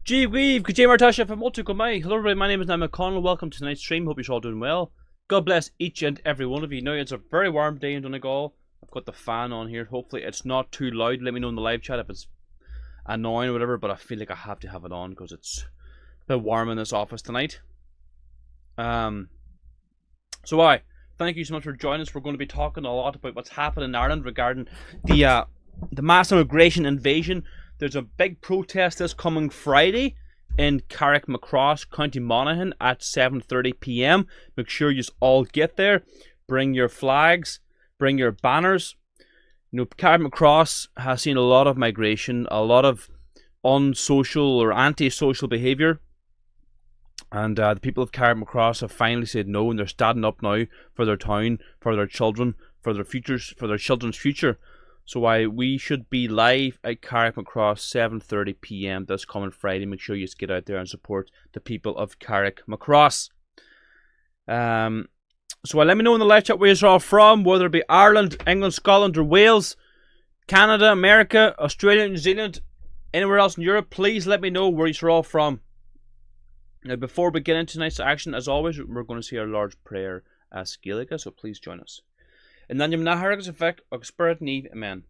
Gee weave, good day Martasha from Ultico. Hello everybody, my name is Niall McConnell. Welcome to tonight's stream. Hope you're all doing well. God bless each and every one of you. Now it's a very warm day in Donegal. I've got the fan on here. Hopefully it's not too loud. Let me know in the live chat if it's annoying or whatever, but I feel like I have to have it on because it's a bit warm in this office tonight. Thank you so much for joining us. We're going to be talking a lot about what's happened in Ireland regarding the mass immigration invasion. There's a big protest this coming Friday in Carrickmacross, County Monaghan at 7:30 p.m. Make sure you all get there. Bring your flags, bring your banners. You know, Carrickmacross has seen a lot of migration, a lot of unsocial or anti-social behaviour. And the people of Carrickmacross have finally said no, and they're standing up now for their town, for their children, for their futures, for their children's future. So we should be live at Carrickmacross 7:30 p.m. this coming Friday. Make sure you get out there and support the people of Carrickmacross. Let me know in the live chat where you're all from, whether it be Ireland, England, Scotland, or Wales, Canada, America, Australia, New Zealand, anywhere else in Europe. Please let me know where you're all from. Now, before we get into tonight's action, as always, we're going to see our Lord's Prayer as Gaelic, so please join us. And then you're nahar agus effect of spirit need amen.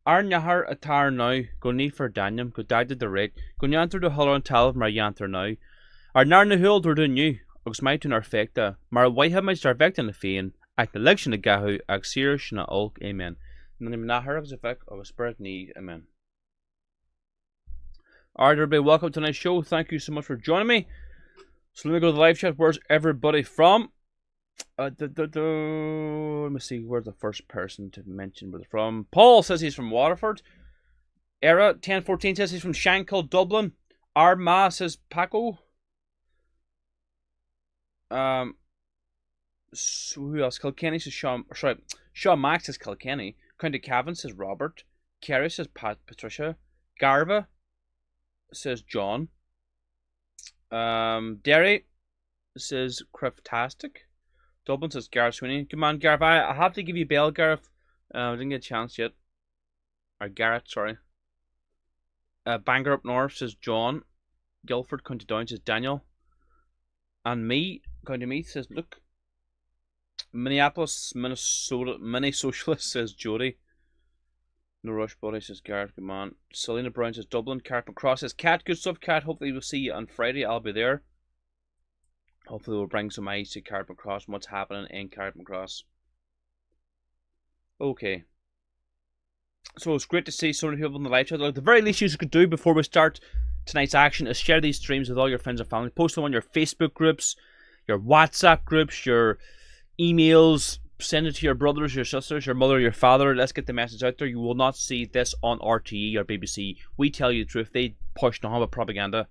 Ar nahar atar now go need for Daniel go died the rig go yanter the hollow and tell mar yanter now. Ar nar na huld or do new agus might in our fecta mar why have my star vect in the fein at the election of gahu ag sirish na ulk amen. And then nahar agus effect of spirit need amen. Alright, everybody, welcome to tonight's show. Thank you so much for joining me. So let me go to the live chat. Where's everybody from? Let me see, where's the first person to mention where they're from? Paul says he's from Waterford. Era 1014 says he's from Shankill, Dublin. Armagh says Paco. So who else? Kilkenny says Sean. Sorry, Sean Max says Kilkenny. County Cavan says Robert. Kerry says Patricia. Garva says John. Derry says Craftastic. Dublin says Gareth Sweeney. Come on, Gareth. I have to give you bail, Gareth. I didn't get a chance yet. Or Garrett, sorry. Bangor up north says John. Guildford, County Down says Daniel. And me, County Meath says Luke. Minneapolis, Minnesota, Mini Socialist says Jody. No Rush Buddy says Garrett, come on. Selena Brown says Dublin. Carrickmacross says Cat, good stuff, Cat. Hopefully we'll see you on Friday. I'll be there. Hopefully we'll bring some eyes to Carrickmacross and what's happening in Carrickmacross. Okay. So it's great to see so many people on the live chat. Like, the very least you could do before we start tonight's action is share these streams with all your friends and family. Post them on your Facebook groups, your WhatsApp groups, your emails. Send it to your brothers, your sisters, your mother, your father. Let's get the message out there. You will not see this on RTE or BBC. We tell you the truth. They push no propaganda.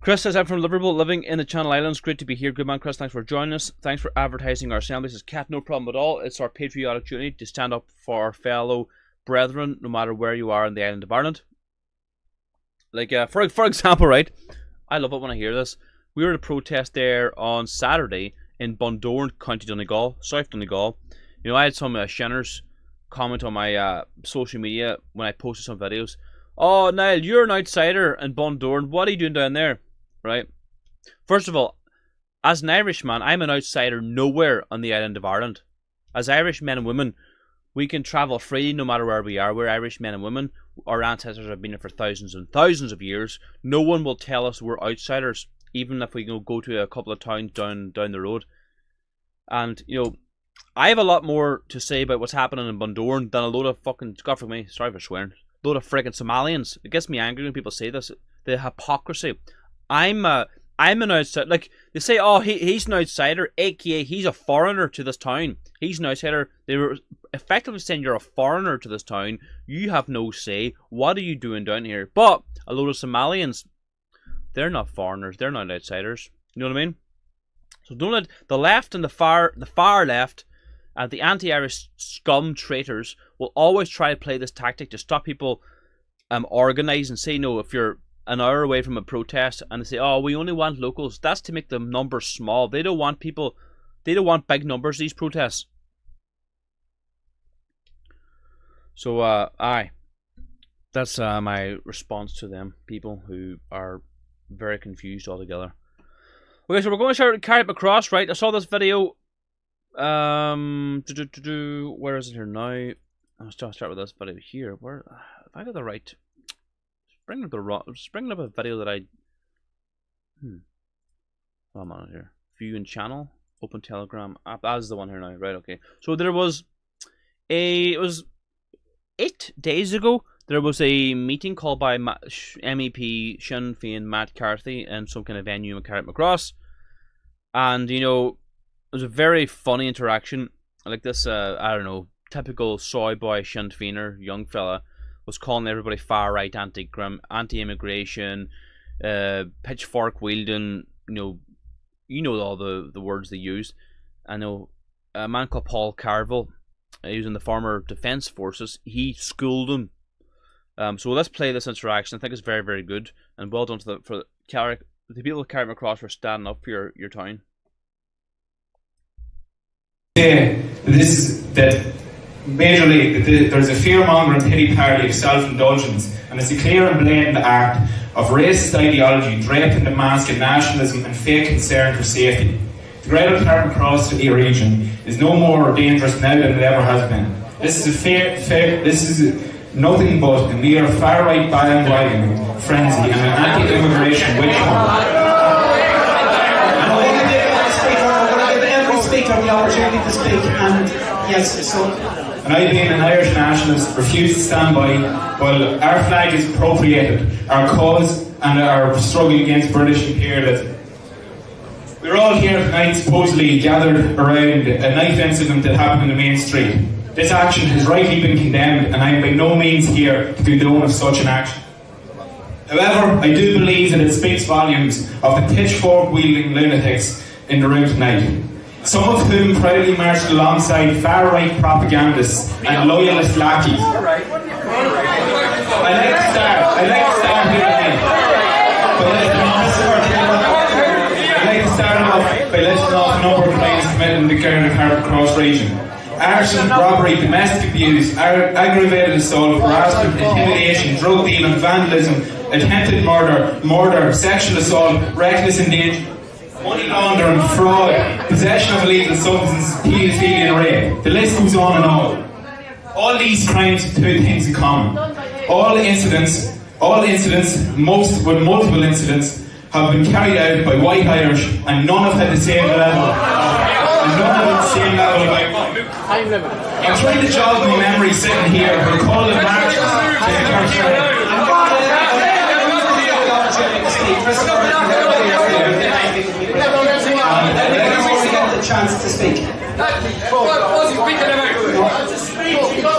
Chris says, I'm from Liverpool, living in the Channel Islands. Great to be here. Good man, Chris. Thanks for joining us. Thanks for advertising our assembly. Says Cat, no problem at all. It's our patriotic duty to stand up for our fellow brethren, no matter where you are in the island of Ireland. Like, for example, right? I love it when I hear this. We were at a protest there on Saturday in Bundoran, County Donegal, South Donegal. You know, I had some shinners comment on my social media when I posted some videos. Oh, Niall, you're an outsider in Bundoran. What are you doing down there? Right? First of all, as an Irishman, I'm an outsider nowhere on the island of Ireland. As Irish men and women, we can travel freely no matter where we are. We're Irish men and women. Our ancestors have been here for thousands and thousands of years. No one will tell us we're outsiders, even if we go to a couple of towns down the road. And, you know, I have a lot more to say about what's happening in Bundoran than a load of fucking, God forgive me, sorry for swearing, load of freaking Somalians. It gets me angry when people say this. The hypocrisy. I'm an outsider. Like, they say, oh, he's an outsider, aka he's a foreigner to this town. He's an outsider. They were effectively saying you're a foreigner to this town. You have no say. What are you doing down here? But a load of Somalians, they're not foreigners. They're not outsiders. You know what I mean? So don't let the left and the far left, the anti-Irish scum traitors will always try to play this tactic to stop people organise and say no. If you're an hour away from a protest and they say, oh, we only want locals, that's to make the numbers small. They don't want people, they don't want big numbers, these protests. So that's my response to them, people who are very confused altogether. Okay, so we're going to start Carrickmacross, right? I saw this video. Where is it here now? I'll start with this video here. Where, if I got the right, bringing up a video that I. Oh, I'm on it here. View and channel, open Telegram app. That's the one here now, right? Okay. So there was it was 8 days ago. There was a meeting called by MEP Sinn Féin Matt Carthy in some kind of venue in Carrickmacross. And, you know, it was a very funny interaction. Like this, I don't know, typical soy boy Sinn Féiner, young fella, was calling everybody far-right, anti-immigration, pitchfork wielding, you know all the words they use. I know a man called Paul Carville, he was in the former Defence Forces, he schooled him. So let's play this interaction. I think it's very, very good, and well done to the people of Carrickmacross for standing up for your town. That majorly there's a fear-mongering pity party of self-indulgence, and it's a clear and blatant act of racist ideology draped in the mask of nationalism and fake concern for safety. The greater Carrickmacross region is no more dangerous now than it ever has been. This is nothing but a mere far-right bandwagon frenzy and an anti-immigration witch hunt. Speaker the opportunity to speak, and yes, so. And I, being an Irish nationalist, refuse to stand by while our flag is appropriated, our cause and our struggle against British imperialism. We're all here tonight supposedly gathered around a knife incident that happened in the main street. This action has rightly been condemned, and I am by no means here to condone of such an action. However, I do believe that it speaks volumes of the pitchfork-wielding lunatics in the room tonight, some of whom proudly marched alongside far-right propagandists and loyalist lackeys. I'd like to start here tonight by listing off a number of crimes committed in the Carrickmacross region. Arson, robbery, domestic abuse, aggravated assault, harassment, intimidation, drug dealing, vandalism, attempted murder, sexual assault, reckless endangerment, money laundering, fraud, possession of illegal substances, paedophilia and rape. The list goes on and on. All these crimes have two things in common. All incidents, most with multiple incidents, have been carried out by white Irish, and none have had the same level. I'm trying to jog my memory sitting here, recalling marches to the chance to speak.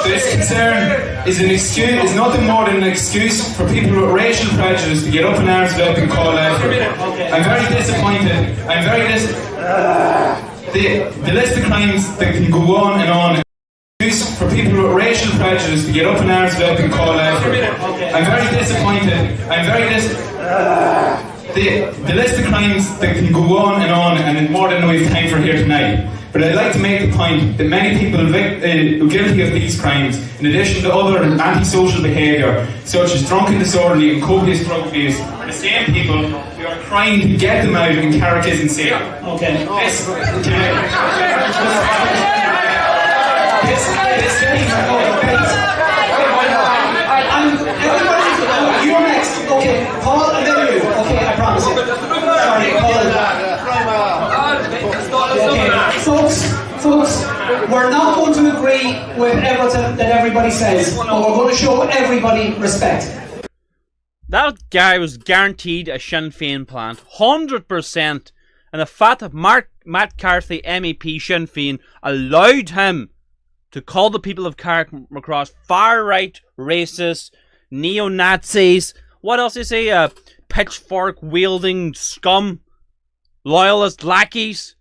This concern is nothing more than an excuse for people with racial prejudice to get up in arms about and call out for it. I'm very disappointed. The list of crimes that can go on and on. For people with racial prejudice to get up in arms about and call out for it. I'm very disappointed. The list of crimes that can go on, and more than we have time for here tonight. But I'd like to make the point that many people guilty of these crimes, in addition to other antisocial behaviour, such as drunken disorderly and copious drug abuse, are the same people who are trying to get them out in Carrick isn't safe. Okay. You're next. Okay, Paul, and then you. Okay, I promise you. Sorry, Paul. Okay, folks, we're not going to agree with everything that everybody says, but we're going to show everybody respect. That guy was guaranteed a Sinn Féin plant, 100%, and the fact that Matt Carthy, MEP Sinn Féin, allowed him to call the people of Carrickmacross far-right, racist, neo-Nazis, what else do you say, pitchfork-wielding scum, loyalist lackeys.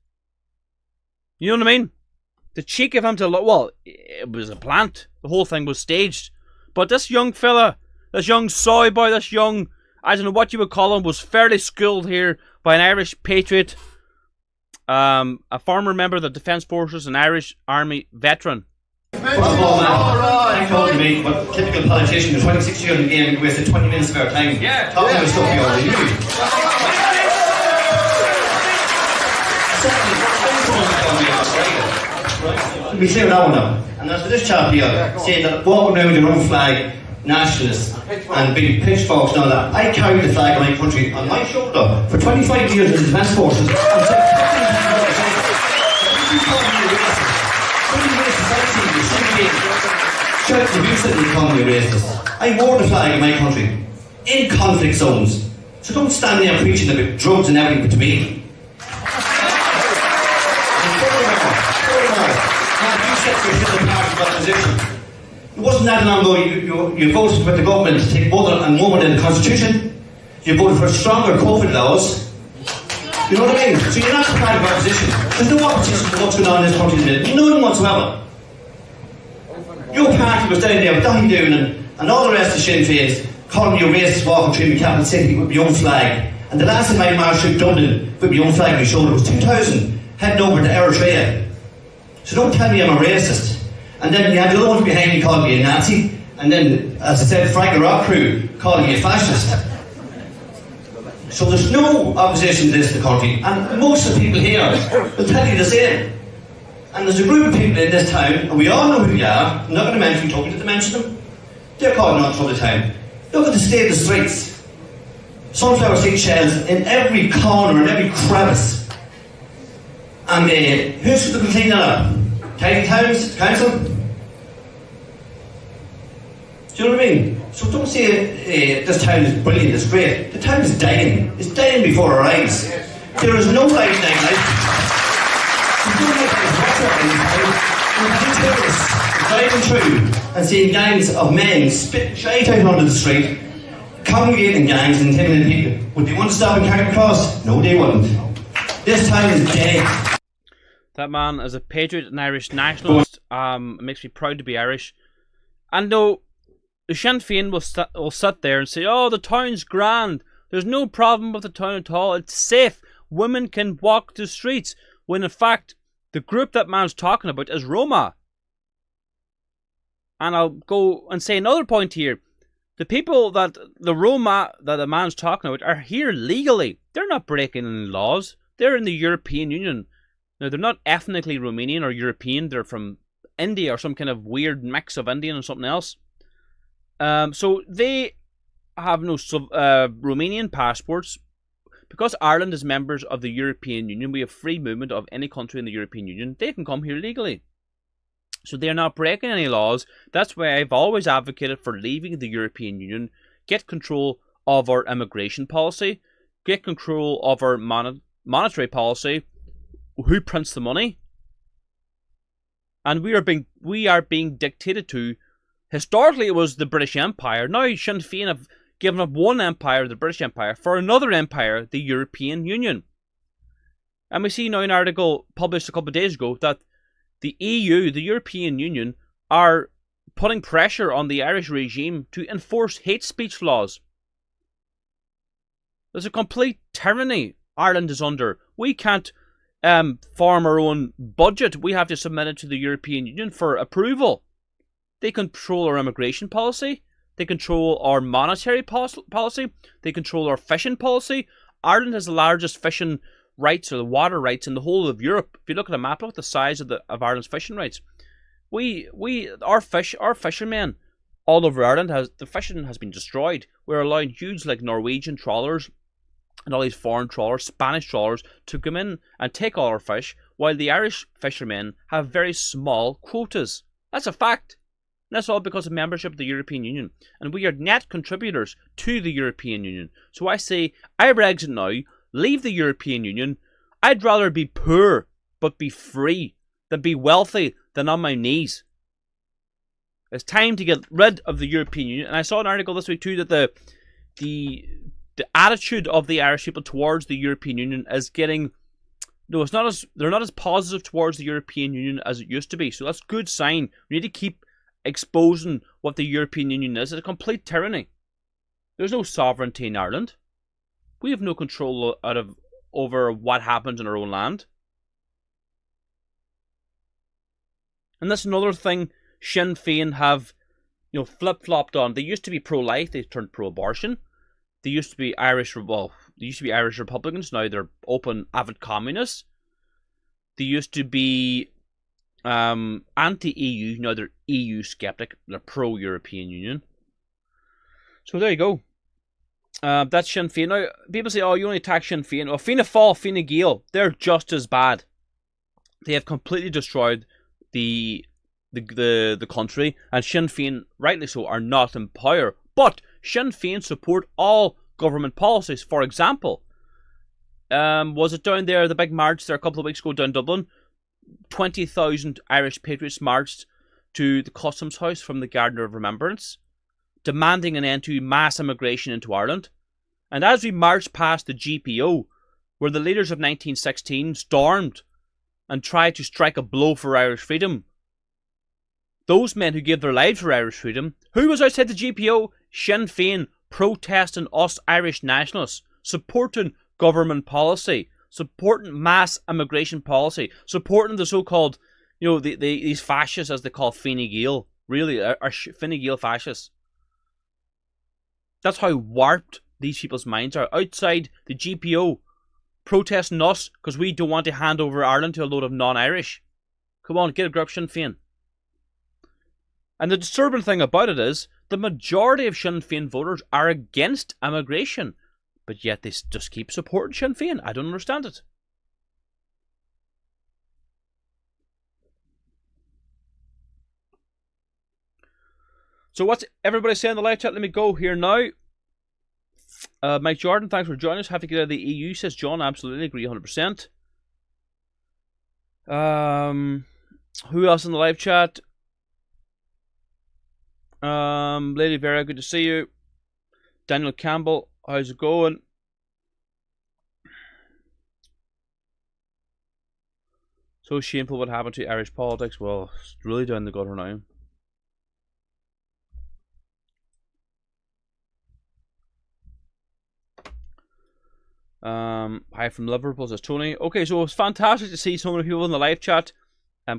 You know what I mean? The cheek of him to well, it was a plant. The whole thing was staged. But this young fella, this young soy boy, this young, I don't know what you would call him, was fairly schooled here by an Irish patriot, a former member of the Defence Forces, an Irish Army veteran. First of all, Matt, thank God to me, but typical politician, the 26 years in the game, we wasted 20 minutes of our time talking about stuff we already knew. We clear that one up. And as for this chap here, saying that walking around with your own flag, nationalists, and big pitchforks and all that, I carried the flag of my country on my shoulder for 25 years in the Defence Forces. I wore the flag of my country in conflict zones. So don't stand there preaching about drugs and everything to me. It wasn't that long ago you voted with the government to take more than the Constitution. You voted for stronger COVID laws. You know what I mean? So you're not part of opposition. There's no opposition to what's going on in this country today. None whatsoever. Your party was down there, dying down, and all the rest of Sinn Féin calling you racist walking through the capital city with your own flag. And the last time I marched through Dublin with my own flag on my shoulder was 2000, heading over to Eritrea. So don't tell me I'm a racist. And then you had the other ones behind me calling me a Nazi, and then, as I said, Frank the Rock crew calling me a fascist. So there's no opposition to this in the country, and most of the people here will tell you the same. And there's a group of people in this town, and we all know who they are. I'm not going to mention, you told me to mention them. They're causing on trouble the town. Look at the state of the streets. Sunflower seed shells in every corner and every crevice. And who's going to clean that up? Tidy Towns Council? Do you know what I mean? So don't say this town is brilliant, it's great. The town is dying. It's dying before our eyes. There is no light in driving through and seeing gangs of men spitting shite out onto the street, congregating gangs and intimidating people. Would they want to stop in Carrickmacross? No, they wouldn't. This town is dead. That man is a patriot and Irish nationalist. It makes me proud to be Irish. And though the Sinn Féin will sit there and say, oh, the town's grand. There's no problem with the town at all. It's safe. Women can walk the streets. When in fact, the group that man's talking about is Roma. And I'll go and say another point here. The people that the Roma that the man's talking about are here legally. They're not breaking any laws. They're in the European Union. Now, they're not ethnically Romanian or European. They're from India or some kind of weird mix of Indian and something else. So they have no Romanian passports. Because Ireland is members of the European Union, we have free movement of any country in the European Union. They can come here legally. So they're not breaking any laws. That's why I've always advocated for leaving the European Union, get control of our immigration policy, get control of our monetary policy, who prints the money. And we are being dictated to. Historically, it was the British Empire. Now Sinn Féin have given up one empire, the British Empire, for another empire, the European Union. And we see now an article published a couple of days ago that the EU, the European Union, are putting pressure on the Irish regime to enforce hate speech laws. There's a complete tyranny Ireland is under. We can't form our own budget. We have to submit it to the European Union for approval. They control our immigration policy. They control our monetary policy. They control our fishing policy. Ireland has the largest fishing rights, or the water rights, in the whole of Europe. If you look at a map, look at the size of Ireland's fishing rights. Our fishermen all over Ireland, the fishing has been destroyed. We're allowing huge like Norwegian trawlers and all these foreign trawlers, Spanish trawlers, to come in and take all our fish, while the Irish fishermen have very small quotas. That's a fact. And that's all because of membership of the European Union. And we are net contributors to the European Union. So I say, I Brexit now, leave the European Union. I'd rather be poor, but be free, than be wealthy, than on my knees. It's time to get rid of the European Union. And I saw an article this week too that the attitude of the Irish people towards the European Union is getting... No, they're not as positive towards the European Union as it used to be. So that's a good sign. We need to keep exposing what the European Union is. It's a complete tyranny. There's no sovereignty in Ireland. We have no control over what happens in our own land. And that's another thing Sinn Féin have, flip-flopped on. They used to be pro-life, they turned pro-abortion. They used to be Irish Republicans, now they're open, avid communists. They used to be anti-EU, now they're EU skeptic, they're pro-European Union. So there you go. That's Sinn Féin. Now, people say, oh, you only attack Sinn Féin. Well, Fianna Fáil, Fine Gael, they're just as bad. They have completely destroyed the country, and Sinn Féin, rightly so, are not in power. But Sinn Féin support all government policies. For example, was it down there, the big march there a couple of weeks ago down Dublin? 20,000 Irish patriots marched to the Customs House from the Garden of Remembrance, demanding an end to mass immigration into Ireland. And as we marched past the GPO, where the leaders of 1916 stormed and tried to strike a blow for Irish freedom, those men who gave their lives for Irish freedom, who was outside the GPO? Sinn Féin, protesting us Irish nationalists, supporting government policy, supporting mass immigration policy, supporting the so-called, these fascists, as they call Fine Gael, really are Fine Gael fascists. That's how warped these people's minds are. Outside the GPO, protesting us because we don't want to hand over Ireland to a load of non-Irish. Come on, get a grip, Sinn Féin. And the disturbing thing about it is, the majority of Sinn Féin voters are against immigration, but yet they just keep supporting Sinn Féin. I don't understand it. So what's everybody saying in the live chat? Let me go here now. Mike Jordan, thanks for joining us. Have to get out of the EU, says John. Absolutely agree 100%. Who else in the live chat? Lady Vera, good to see you. Daniel Campbell, how's it going? So shameful what happened to Irish politics. Well, it's really down the gutter now. Hi from Liverpool, says Tony. Okay, so it's fantastic to see so many people in the live chat.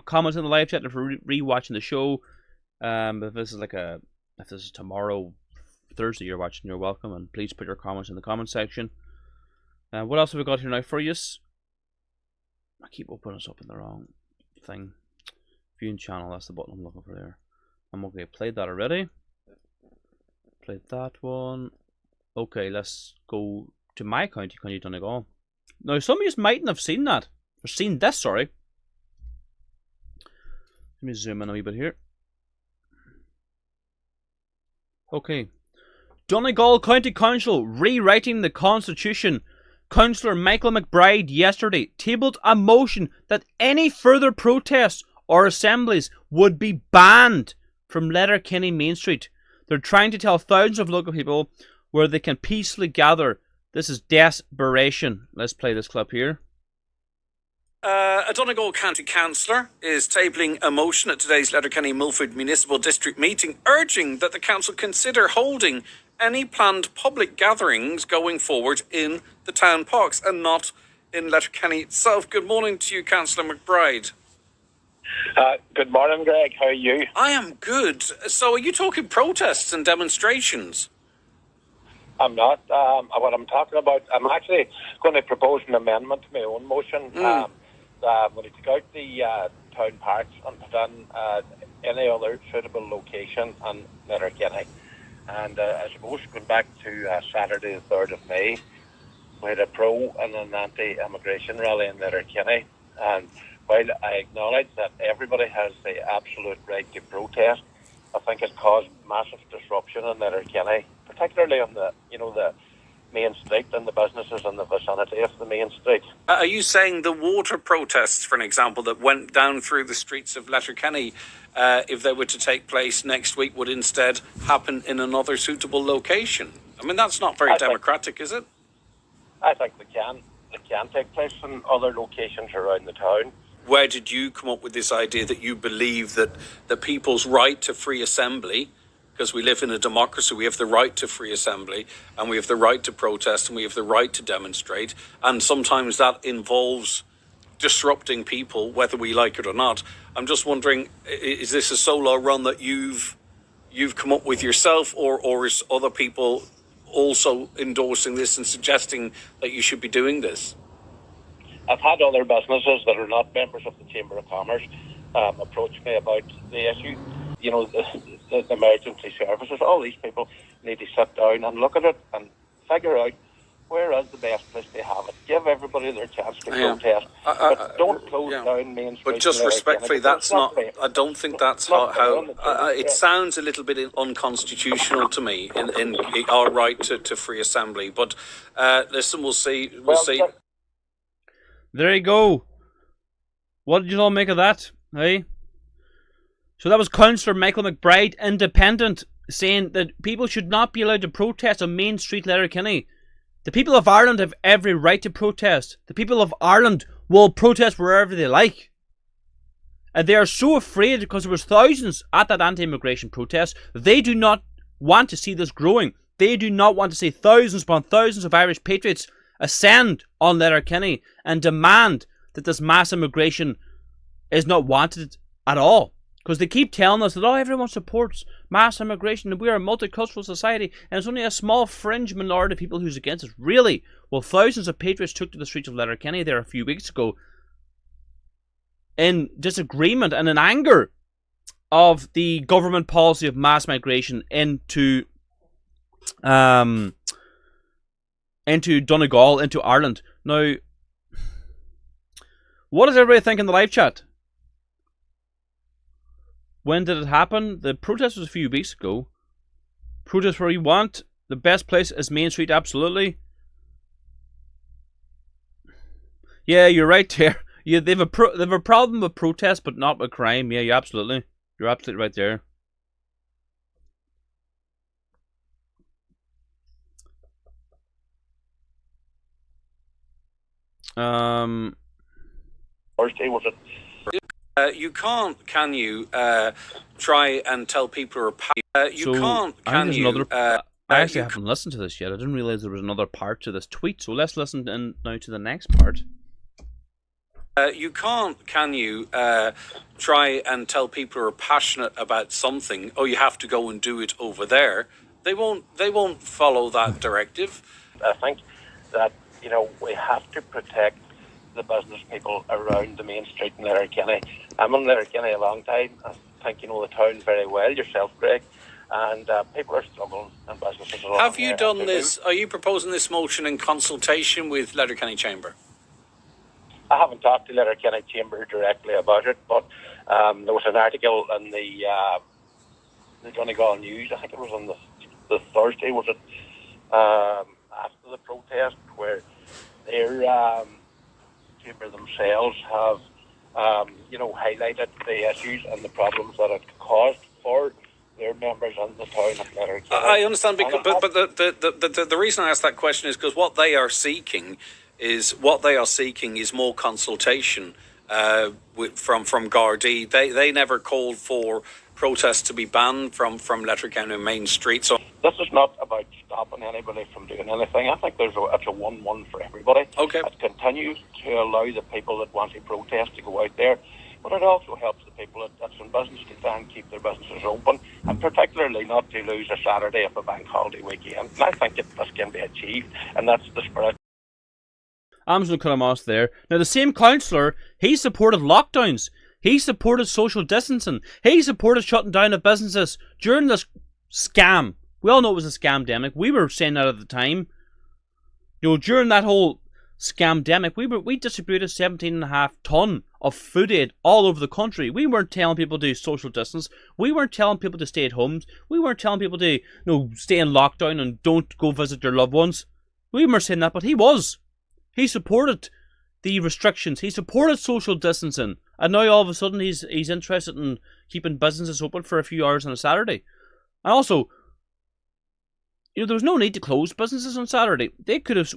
Comments in the live chat if you're re-watching the show. If this is tomorrow, Thursday you're watching, you're welcome, and please put your comments in the comment section. What else have we got here now for you? I keep opening us up in the wrong thing. Viewing channel, that's the button I'm looking for there. I'm okay, played that already. Played that one. Okay, let's go to my county Donegal. Now, some of you mightn't have seen that. Or seen this, sorry. Let me zoom in a wee bit here. Okay. Donegal County Council rewriting the Constitution. Councillor Michael McBride yesterday tabled a motion that any further protests or assemblies would be banned from Letterkenny Main Street. They're trying to tell thousands of local people where they can peacefully gather. This is desperation. Let's play this clip here. A Donegal County Councillor is tabling a motion at today's Letterkenny Milford Municipal District meeting, urging that the council consider holding any planned public gatherings going forward in the town parks and not in Letterkenny itself. Good morning to you, Councillor McBride. Good morning, Greg. How are you? I am good. So are you talking protests and demonstrations? I'm not. What I'm talking about, I'm actually going to propose an amendment to my own motion. When you take out the town parks and put in any other suitable location in Letterkenny. And I suppose going back to Saturday the 3rd of May, we had a pro and an anti-immigration rally in Letterkenny. And while I acknowledge that everybody has the absolute right to protest, I think it caused massive disruption in Letterkenny, particularly on the main street and the businesses in the vicinity of the main street. Are you saying the water protests, for an example, that went down through the streets of Letterkenny, if they were to take place next week, would instead happen in another suitable location? I mean, that's not very democratic, is it? I think they can take place in other locations around the town. Where did you come up with this idea that you believe that the people's right to free assembly, because we live in a democracy, we have the right to free assembly, and we have the right to protest, and we have the right to demonstrate, and sometimes that involves disrupting people, whether we like it or not. I'm just wondering, is this a solo run that you've come up with yourself, or is other people also endorsing this and suggesting that you should be doing this? I've had other businesses that are not members of the Chamber of Commerce approach me about the issue. You know, the emergency services, all these people need to sit down and look at it and figure out where is the best place to have it. Give everybody their chance to protest. But don't close down Main Street. But just respectfully, that's not, I don't think that's how it sounds a little bit unconstitutional to me in our right to free assembly. But listen, we'll see. There you go. What did you all make of that? Hey? So that was Councillor Michael McBride, independent, saying that people should not be allowed to protest on Main Street, Letterkenny. The people of Ireland have every right to protest. The people of Ireland will protest wherever they like. And they are so afraid because there was thousands at that anti-immigration protest. They do not want to see this growing. They do not want to see thousands upon thousands of Irish patriots ascend on Letterkenny and demand that this mass immigration is not wanted at all. Because they keep telling us that, oh, everyone supports mass immigration and we are a multicultural society and it's only a small fringe minority of people who's against it. Really? Well, thousands of patriots took to the streets of Letterkenny there a few weeks ago in disagreement and in anger of the government policy of mass migration into Donegal, into Ireland. Now, what does everybody think in the live chat? When did it happen? The protest was a few weeks ago. Protest where you want. The best place is Main Street, absolutely. Yeah, you're right there. Yeah, they've a problem with protest, but not with crime. Yeah, you're absolutely right there. Thursday, was it? You can't, can you, try and tell people are... you can't, can you... I actually haven't listened to this yet. I didn't realize there was another part to this tweet. So let's listen now to the next part. You can't, can you, try and tell people who are passionate about something, oh, you have to go and do it over there. They won't follow that directive. I think that, you know, we have to protect the business people around the main street in Letterkenny. I'm in Letterkenny a long time. I think you know the town very well, yourself, Greg. And people are struggling and businesses are... Have you done this? Are you proposing this motion in consultation with Letterkenny Chamber? I haven't talked to Letterkenny Chamber directly about it, but there was an article in the Donegal News, I think it was on the Thursday, was it, after the protest, where their chamber themselves have, highlighted the issues and the problems that it caused for their members in the town of Letterkenny. I understand, but the reason I ask that question is because what they are seeking is more consultation from Gardaí. They never called for protests to be banned from Letterkenny Main Street. So this is not about stopping anybody from doing anything. I think it's a 1-1 for everybody. Okay. It continues to allow the people that want to protest to go out there, but it also helps the people that's in business to try and keep their businesses open, and particularly not to lose a Saturday of a bank holiday weekend. And I think this can be achieved, and that's the spirit. I'm just going to cut him off there. Now, the same councillor, he supported lockdowns. He supported social distancing. He supported shutting down of businesses during this scam. We all know it was a scamdemic. We were saying that at the time. You know, during that whole scamdemic, we distributed 17.5 ton of food aid all over the country. We weren't telling people to social distance. We weren't telling people to stay at home. We weren't telling people to, stay in lockdown and don't go visit their loved ones. We weren't saying that, but he was. He supported the restrictions. He supported social distancing. And now all of a sudden he's interested in keeping businesses open for a few hours on a Saturday. And also, there was no need to close businesses on Saturday. They could have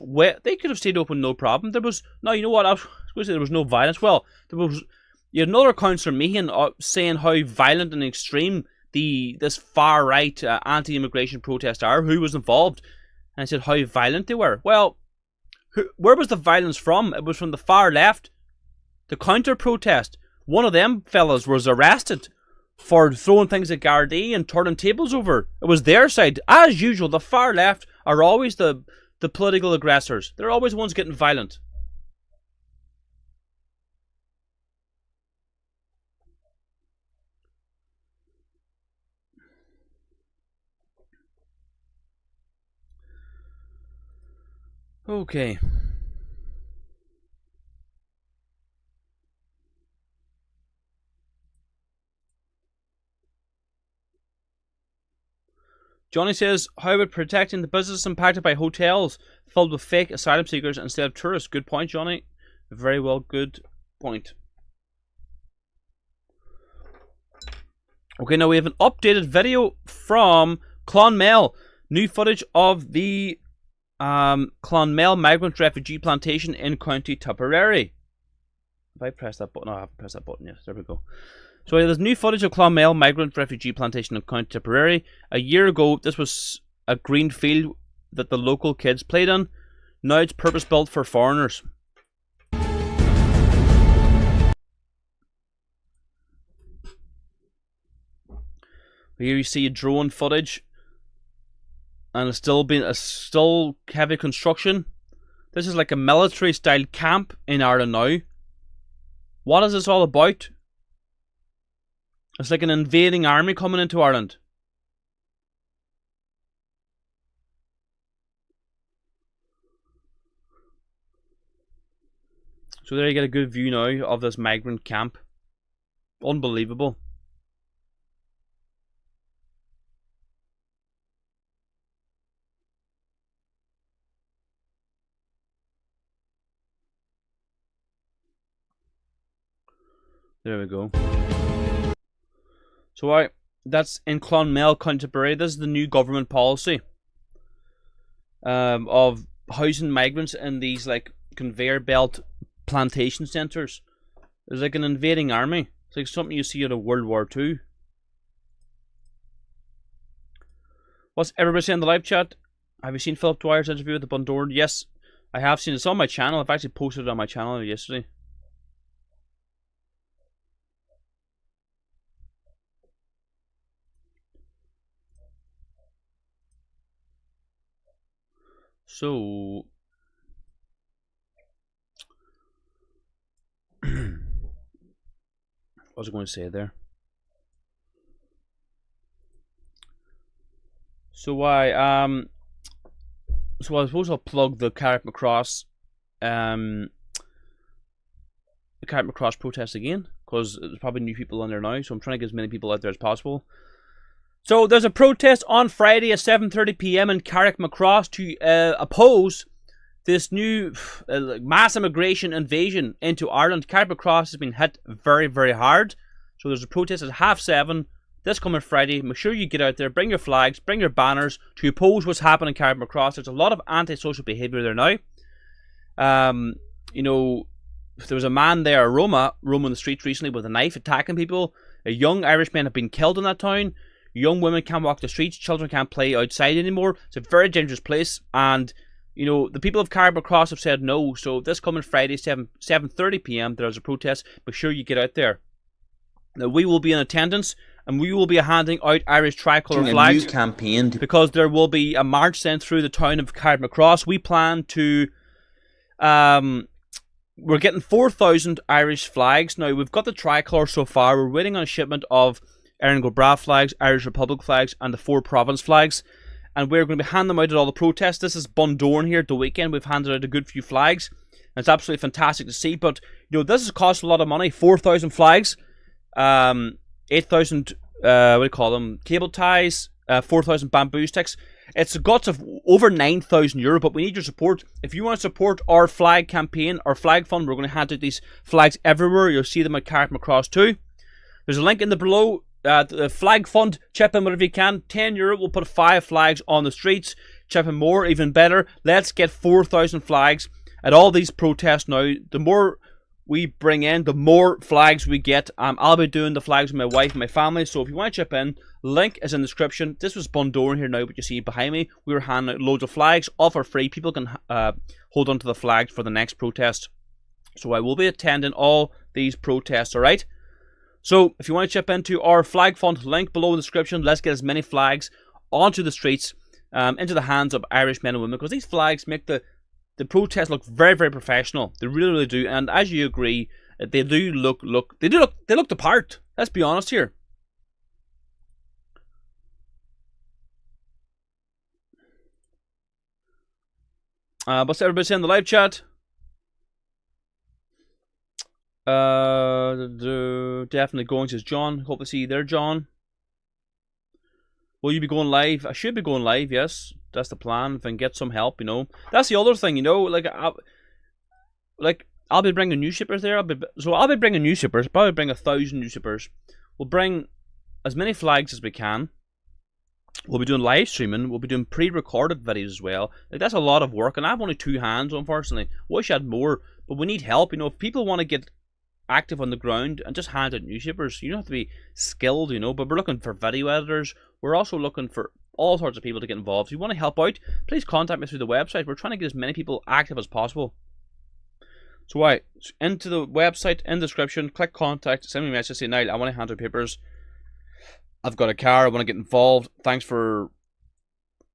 stayed open, no problem. There was I was going to say there was no violence. Well, you had another councillor Meehan saying how violent and extreme this far right anti-immigration protests are. Who was involved? And I said how violent they were. Well, where was the violence from? It was from the far left. The counter-protest. One of them fellas was arrested for throwing things at Gardaí and turning tables over. It was their side. As usual, the far left are always the political aggressors. They're always the ones getting violent. Okay. Johnny says, how about protecting the business impacted by hotels filled with fake asylum seekers instead of tourists? Good point, Johnny. Very well, good point. Okay, now we have an updated video from Clonmel. New footage of the Clonmel migrant refugee plantation in County Tipperary. If I press that button, I haven't pressed that button yet. There we go. So there's new footage of Clonmel migrant refugee plantation in County Tipperary. A year ago, this was a green field that the local kids played in. Now it's purpose-built for foreigners. Here you see drone footage, and it's still heavy construction. This is like a military-style camp in Ireland now. What is this all about? It's like an invading army coming into Ireland. So there you get a good view now of this migrant camp. Unbelievable. There we go. So that's in Clonmel, County Tipperary. This is the new government policy of housing migrants in these like conveyor belt plantation centres. It's like an invading army. It's like something you see out of World War II. What's everybody saying in the live chat? Have you seen Philip Dwyer's interview with the Bundoran? Yes, I have seen it. It's on my channel. I've actually posted it on my channel yesterday. So, what was I going to say there? So I suppose I'll plug the Carrickmacross protest again, because there's probably new people on there now, so I'm trying to get as many people out there as possible. So there's a protest on Friday at 7:30 PM in Carrickmacross to oppose this new mass immigration invasion into Ireland. Carrickmacross has been hit very, very hard. So there's a protest at 7:30 this coming Friday. Make sure you get out there, bring your flags, bring your banners to oppose what's happening in Carrickmacross. There's a lot of antisocial behaviour there now. You know, there was a man there, a Roma, roaming the streets recently with a knife attacking people. A young Irishman have been killed in that town. Young women can't walk the streets. Children can't play outside anymore. It's a very dangerous place. And, you know, the people of Carrickmacross have said no. So this coming Friday, 7:30 PM, there's a protest. Make sure you get out there. Now, we will be in attendance. And we will be handing out Irish tricolour flags. A new campaign because there will be a march sent through the town of Carrickmacross. We plan to... we're getting 4,000 Irish flags. Now, we've got the tricolour so far. We're waiting on a shipment of Erin Go Bragh flags, Irish Republic flags, and the 4 province flags. And we're going to be handing them out at all the protests. This is Bundoran here at the weekend. We've handed out a good few flags. And it's absolutely fantastic to see. But, you know, this has cost a lot of money. 4,000 flags. 8,000, what do you call them? Cable ties. 4,000 bamboo sticks. It's a guts of over €9,000, but we need your support. If you want to support our flag campaign, our flag fund, we're going to hand out these flags everywhere. You'll see them at Carrickmacross too. There's a link in the below. The flag fund, chip in whatever you can. €10, we'll put 5 flags on the streets. Chip in more, even better. Let's get 4,000 flags at all these protests now. The more we bring in, the more flags we get. I'll be doing the flags with my wife and my family. So if you want to chip in, link is in the description. This was Bundoran here now, but you see behind me, we were handing out loads of flags, all for free. People can hold on to the flags for the next protest. So I will be attending all these protests, alright? So, if you want to chip into our flag fund, link below in the description. Let's get as many flags onto the streets, into the hands of Irish men and women, because these flags make the protest look very, very professional. They really, really do. And as you agree, they do look the part. Let's be honest here. What's everybody saying in the live chat? Definitely going, says John. Hope to see you there, John. Will you be going live? I should be going live, yes. That's the plan. If I can get some help, you know. That's the other thing, you know. I'll be bringing newspapers there. I'll be bringing newspapers. Probably bring 1,000 newspapers. We'll bring as many flags as we can. We'll be doing live streaming. We'll be doing pre-recorded videos as well. Like, that's a lot of work, and I have only 2 hands, unfortunately. Wish I had more, but we need help. You know, if people want to get active on the ground and just hand out newspapers, you don't have to be skilled, you know. But we're looking for video editors. We're also looking for all sorts of people to get involved. If you want to help out, please contact me through the website. We're trying to get as many people active as possible. So into the website, in the description, click contact, send me a message, say, Niall, I want to hand out papers. I've got a car, I want to get involved. Thanks for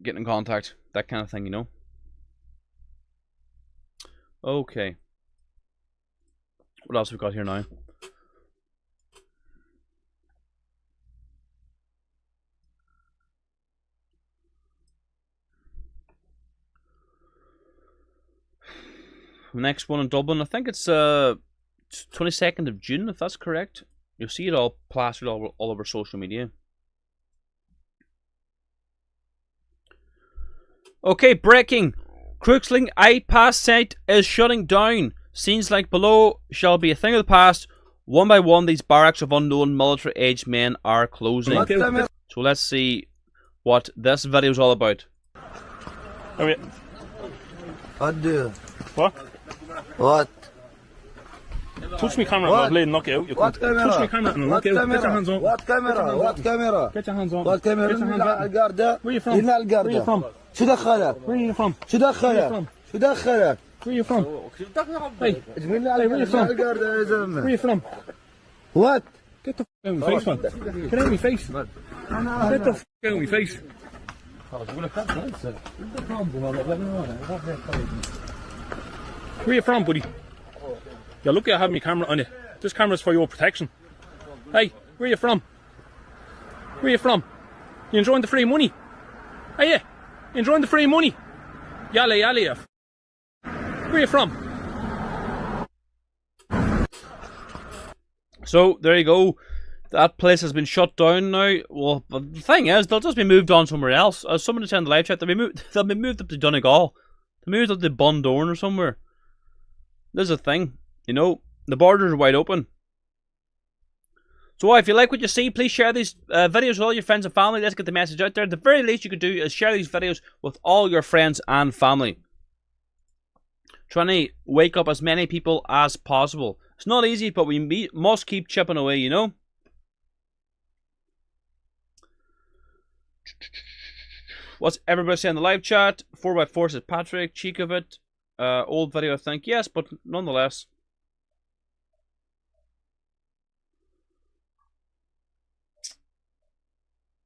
getting in contact. That kind of thing, you know. Okay. What else have we got here now? Next one in Dublin, I think it's 22nd of June, if that's correct. You'll see it all plastered all over social media. Okay, breaking. Crooksling iPass site is shutting down. Scenes like below shall be a thing of the past. One by one, these barracks of unknown military-aged men are closing. So let's see what this video is all about. Oh, yeah. What do you? What? What? Touch me camera and I'll blade and knock you out. What camera? Touch me camera and I'll knock you out. Get your hands on. What camera? What camera? Get your hands on. What camera? Get your hands on. القردة. Where you from? هنا Where you القردة. from? شو دخلك؟ Where are you from? شو دخلك؟ شو دخلك؟ Where you from? Hey, جميلنا where you from? القردة يا زلمة. Where you from? What? Get the f*** out of my face, man. Get out of my face. Get the f*** out of my face. Where you from, buddy? Yeah, look, I have my camera on you. This camera's for your protection. Hey, where you from? Where you from? You enjoying the free money? Are you? Enjoying the free money? Yalla, yalla, you f***. Where you from? So, there you go. That place has been shut down now. Well, the thing is, they'll just be moved on somewhere else. As someone said in the live chat, they'll be moved up to Donegal. They'll be moved up to Bundoran or somewhere. There's a thing. You know, the borders are wide open. So if you like what you see, please share these videos with all your friends and family. Let's get the message out there. The very least you could do is share these videos with all your friends and family. Trying to wake up as many people as possible. It's not easy, but we must keep chipping away, you know? What's everybody saying in the live chat? 4x4 says Patrick, cheek of it. Old video, I think. Yes, but nonetheless.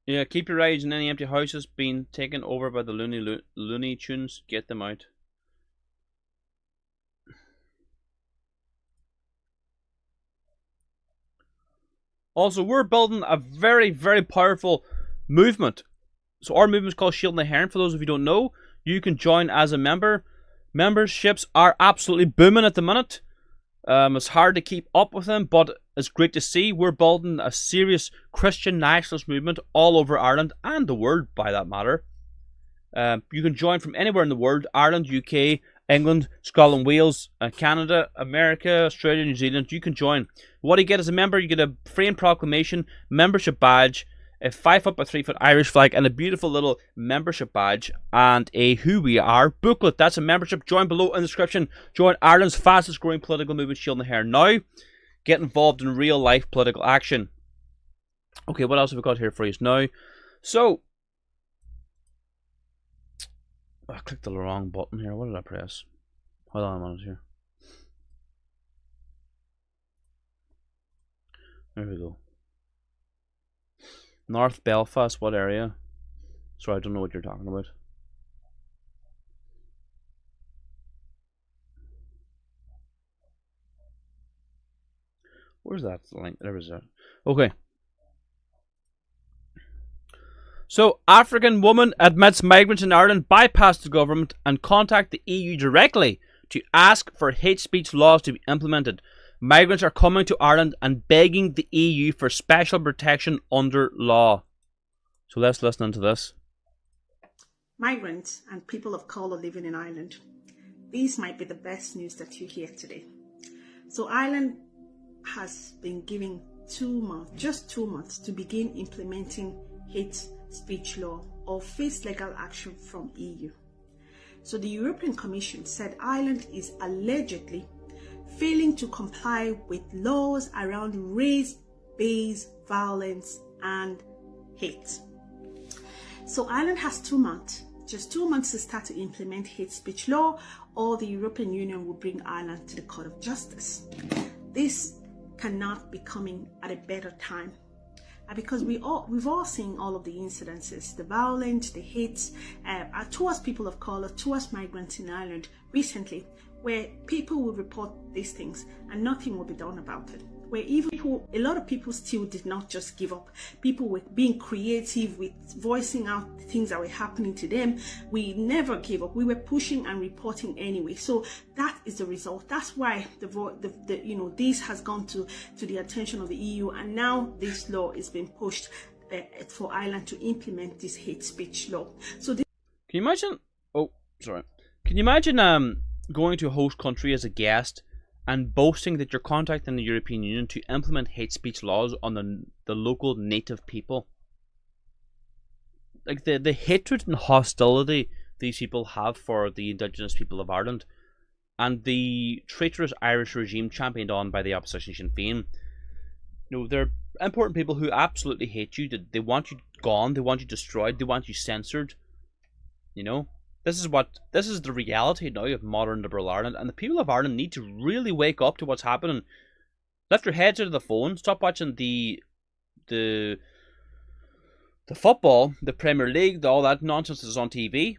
Yeah, keep your eyes on any empty houses being taken over by the Looney Tunes. Get them out. Also, we're building a very, very powerful movement. So our movement is called Shielding the Heron. For those of you who don't know, you can join as a member. Memberships are absolutely booming at the minute. It's hard to keep up with them, but it's great to see. We're building a serious Christian nationalist movement all over Ireland and the world, by that matter. You can join from anywhere in the world: Ireland, UK, England, Scotland, Wales, Canada, America, Australia, New Zealand. You can join. What do you get as a member? You get a frame proclamation, membership badge, a 5-foot by 3-foot Irish flag, and a beautiful little membership badge, and a Who We Are booklet. That's a membership. Join below in the description. Join Ireland's fastest growing political movement, Shielding the Hair. Now, get involved in real life political action. Okay, what else have we got here for you now? So, I clicked the wrong button here. What did I press? Hold on a minute here. There we go. North Belfast, what area? Sorry, I don't know what you're talking about. Where's that link? There is that. Okay. So, African woman admits migrants in Ireland bypass the government and contact the EU directly to ask for hate speech laws to be implemented. Migrants are coming to Ireland and begging the EU for special protection under law. So let's listen to this. Migrants and people of colour living in Ireland. These might be the best news that you hear today. So Ireland has been given 2 months, just 2 months, to begin implementing hate speech law or face legal action from EU. So the European Commission said Ireland is allegedly failing to comply with laws around race-based violence and hate. So Ireland has 2 months, just 2 months to start to implement hate speech law, or the European Union will bring Ireland to the Court of Justice. This cannot be coming at a better time. because we've all seen all of the incidences, the violence, the hate towards people of colour, towards migrants in Ireland recently, where people will report these things and nothing will be done about it. Where a lot of people still did not just give up. People were being creative with voicing out the things that were happening to them. We never gave up. We were pushing and reporting anyway. So that is the result. That's why this has gone to the attention of the EU, and now this law is being pushed for Ireland to implement this hate speech law. So can you imagine? Oh, sorry. Can you imagine going to a host country as a guest and boasting that you're contacting the European Union to implement hate speech laws on the local native people? Like the hatred and hostility these people have for the indigenous people of Ireland, and the traitorous Irish regime championed on by the opposition Sinn Féin. They're important people who absolutely hate you. They want you gone. They want you destroyed. They want you censored. This is the reality now of modern liberal Ireland, and the people of Ireland need to really wake up to what's happening. Lift your heads out of the phone, stop watching the football, the Premier League, all that nonsense that's on TV,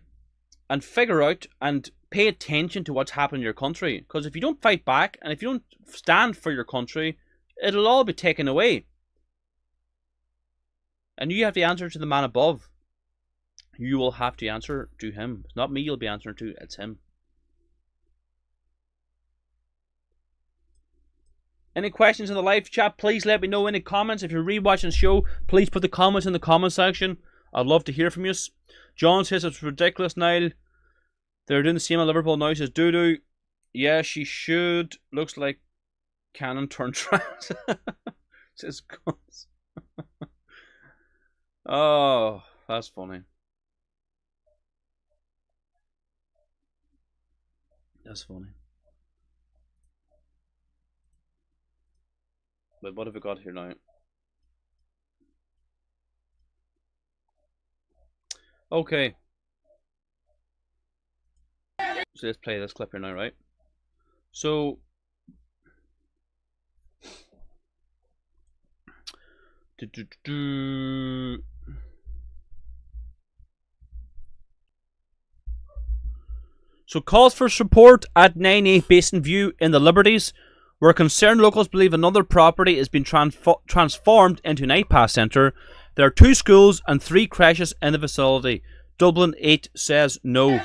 and figure out and pay attention to what's happening in your country. Because if you don't fight back, and if you don't stand for your country, it'll all be taken away. And you have to answer to the man above. You will have to answer to him. It's not me you'll be answering to, it's him. Any questions in the live chat, please let me know. Any comments. If you're rewatching the show, please put the comments in the comment section. I'd love to hear from you. John says it's ridiculous, Niall. They're doing the same at Liverpool now. He says, doo-doo. Yeah, she should. Looks like Cannon turned trans. Says guns. Oh, that's funny. That's funny. But what have we got here now? Okay. So let's play this clip here now, right? So So calls for support at 9A Basin View in the Liberties, where concerned locals believe another property is being transformed into an iPass centre. There are 2 schools and 3 creches in the facility. Dublin 8 says no.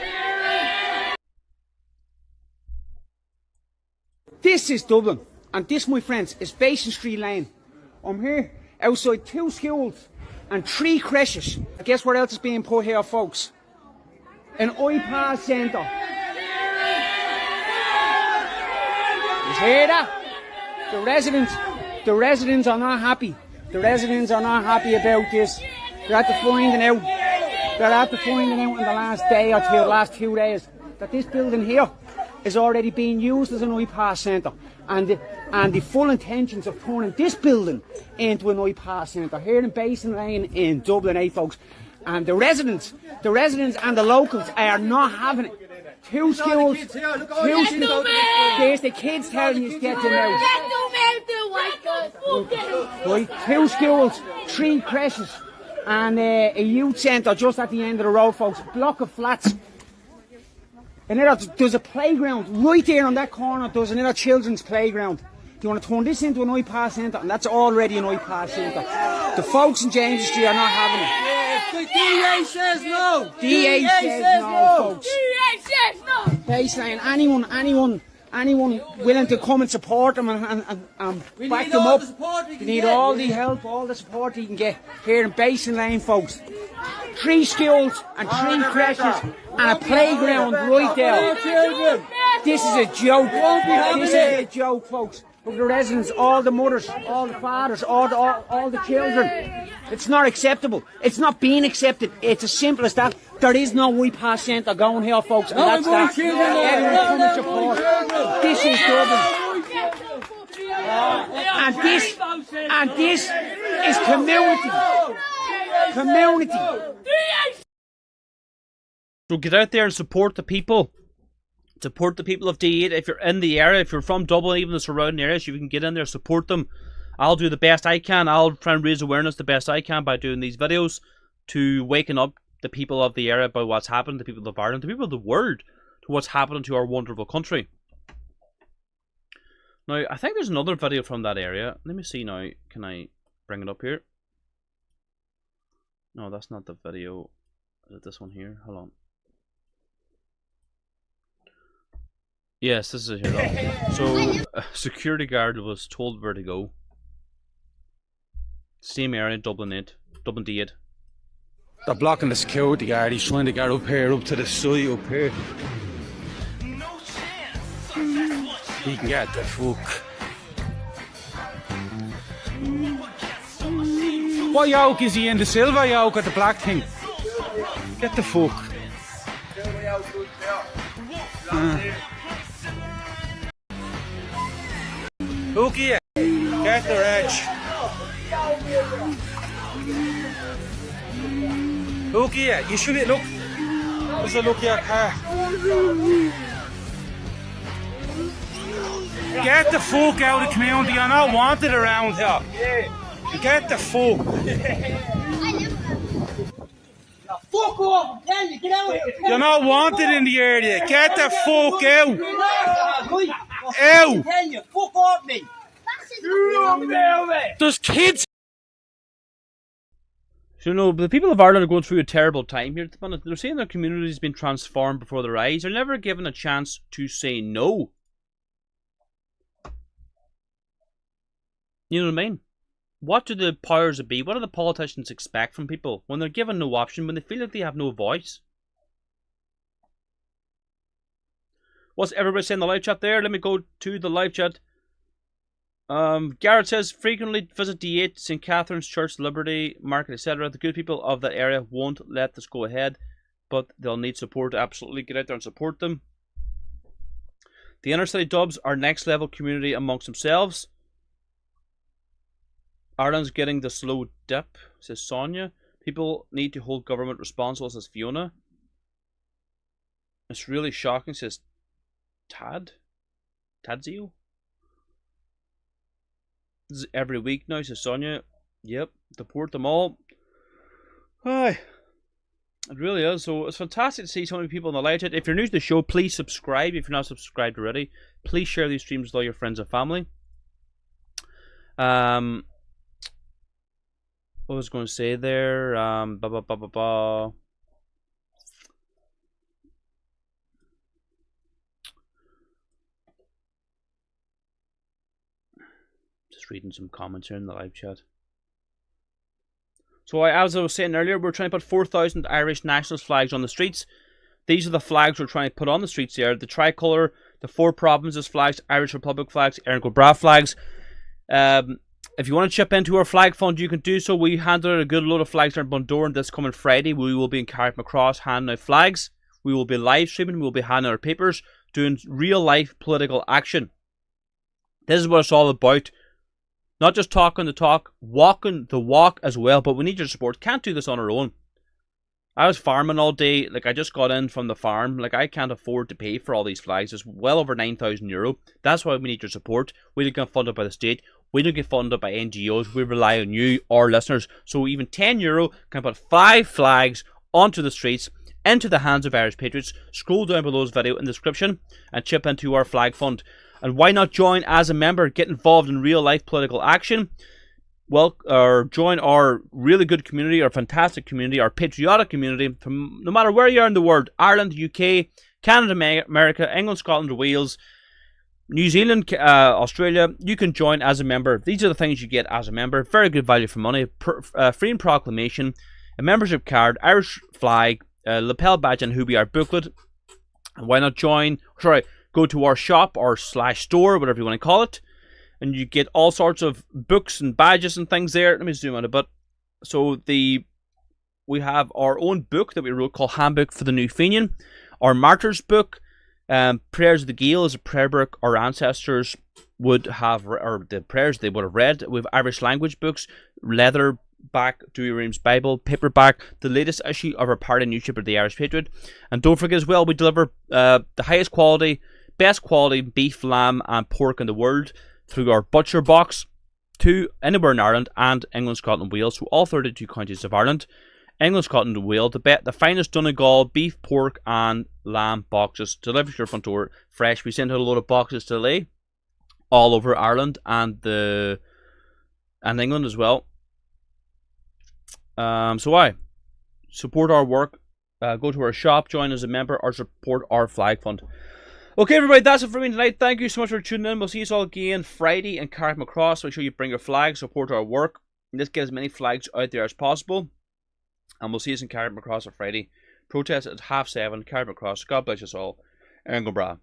This is Dublin, and this, my friends, is Basin Street Lane. I'm here outside 2 schools and 3 creches. Guess what else is being put here, folks? An iPass centre. You hear that? The residents are not happy. The residents are not happy about this. They're after finding out. They're after finding out in the last day or two, the last 2 days, that this building here is already being used as an iPass centre, and the full intentions of turning this building into an iPass centre here in Basin Lane in Dublin 8, folks. And the residents and the locals are not having it. 2 schools, 2 schools. There's the kids telling you to get them out. Right, 2 schools, 3 creches, and a youth centre just at the end of the road, folks. A block of flats. And there's a playground right there on that corner. There's another children's playground. Do you want to turn this into an iPass centre? And that's already an iPass centre. The folks in James Street are not having it. The DA says no. DA says no, folks. DA says no. Basically, anyone willing to come and support them and back them up. They need all the help, all the support you can get here in Basin Lane, folks. 3 schools and 3 creches and a playground right there. This is a joke. This is a joke, folks. Look at the residents, all the mothers, all the fathers, all the children. It's not acceptable. It's not being accepted. It's as simple as that. There is no iPass centre going here, folks, and that's that. Everyone come and support. This is Dublin. And this is community. So get out there and support the people. Support the people of D8. If you're in the area, if you're from Dublin, even the surrounding areas, you can get in there, support them. I'll do the best I can. I'll try and raise awareness the best I can by doing these videos to waken up the people of the area about what's happened, the people of Ireland, the people of the world, to what's happening to our wonderful country. Now, I think there's another video from that area. Let me see now. Can I bring it up here? No, that's not the video. Is it this one here? Hold on. Yes, this is it here. So, a security guard was told where to go. Same area, Dublin 8. Dublin D8. They're blocking the security guard. He's trying to get up here, up to the side up here. He can get the fuck. What yoke is he in? The silver yoke or the black thing? Get the fuck. Hooky, get the edge. Hooky, you should look. There's a look at your car. Get the fuck out of the community. You're not wanted around here. Get the fuck. Fuck off! Tell you, get out! You're not wanted in the area. Get the fuck out. Out. Tell you, fuck off me! There's kids. So, no, the people of Ireland are going through a terrible time here. They're saying their community has been transformed before their eyes. They're never given a chance to say no. You know what I mean? What do the powers that be, what do the politicians expect from people when they're given no option, when they feel like they have no voice? What's everybody saying in the live chat there? Let me go to the live chat. Garrett says, frequently visit D8, St. Catherine's Church, Liberty, Market, etc. The good people of that area won't let this go ahead, but they'll need support. Absolutely, get out there and support them. The inner city dubs are next level community amongst themselves. Ireland's getting the slow dip, says Sonia. People need to hold government responsible, says Fiona. It's really shocking, says Tadzio. This is every week now, says Sonia. Yep, deport them all. Aye. It really is. So it's fantastic to see so many people in the live chat. If you're new to the show, please subscribe. If you're not subscribed already, please share these streams with all your friends and family. What was I going to say there? Just reading some comments here in the live chat. So as I was saying earlier, we're trying to put 4,000 Irish nationalist flags on the streets. These are the flags we're trying to put on the streets here. The tricolour, the 4 provinces flags, Irish Republic flags, Erin go Bragh flags. If you want to chip into our flag fund, you can do so. We handed out a good load of flags in Bundoran this coming Friday. We will be in Carrickmacross handing out flags. We will be live streaming. We will be handing out our papers, doing real life political action. This is what it's all about. Not just talking the talk, walking the walk as well. But we need your support. Can't do this on our own. I was farming all day. Like, I just got in from the farm. Like, I can't afford to pay for all these flags. It's well over €9,000. That's why we need your support. We don't get funded by the state. We don't get funded by NGOs. We rely on you, our listeners. So even €10 can put 5 flags onto the streets, into the hands of Irish patriots. Scroll down below this video in the description and chip into our flag fund. And why not join as a member? Get involved in real life political action. Well, or join our really good community, our fantastic community, our patriotic community, from no matter where you are in the world, Ireland, UK, Canada, America, England, Scotland, Wales, New Zealand, Australia, you can join as a member. These are the things you get as a member. Very good value for money. Free proclamation, a membership card, Irish flag, lapel badge, and Who We Are booklet. And why not join? Sorry, go to our shop or /store, whatever you want to call it. And you get all sorts of books and badges and things there. Let me zoom out a bit. So we have our own book that we wrote called Handbook for the New Fenian. Our Martyrs book, Prayers of the Gael, is a prayer book our ancestors would have, or the prayers they would have read. We have Irish language books, leatherback, Dewey Reams Bible, paperback, the latest issue of our party newspaper, The Irish Patriot. And don't forget as well, we deliver the highest quality, best quality beef, lamb and pork in the world through our butcher box. anywhere in Ireland, and England, Scotland, Wales, so all 32 counties of Ireland. England, Scotland, and Wales to bet the finest Donegal beef, pork, and lamb boxes delivered to your front door fresh. We sent out a load of boxes today, all over Ireland and England as well. So I support our work. Go to our shop, join as a member, or support our flag fund. Okay, everybody, that's it for me tonight. Thank you so much for tuning in. We'll see you all again Friday in Carrickmacross. Make sure you bring your flag, support our work. Let's get as many flags out there as possible. And we'll see you in Carrickmacross on Friday. Protest at 7:30, Carrickmacross. God bless us all. And go bra.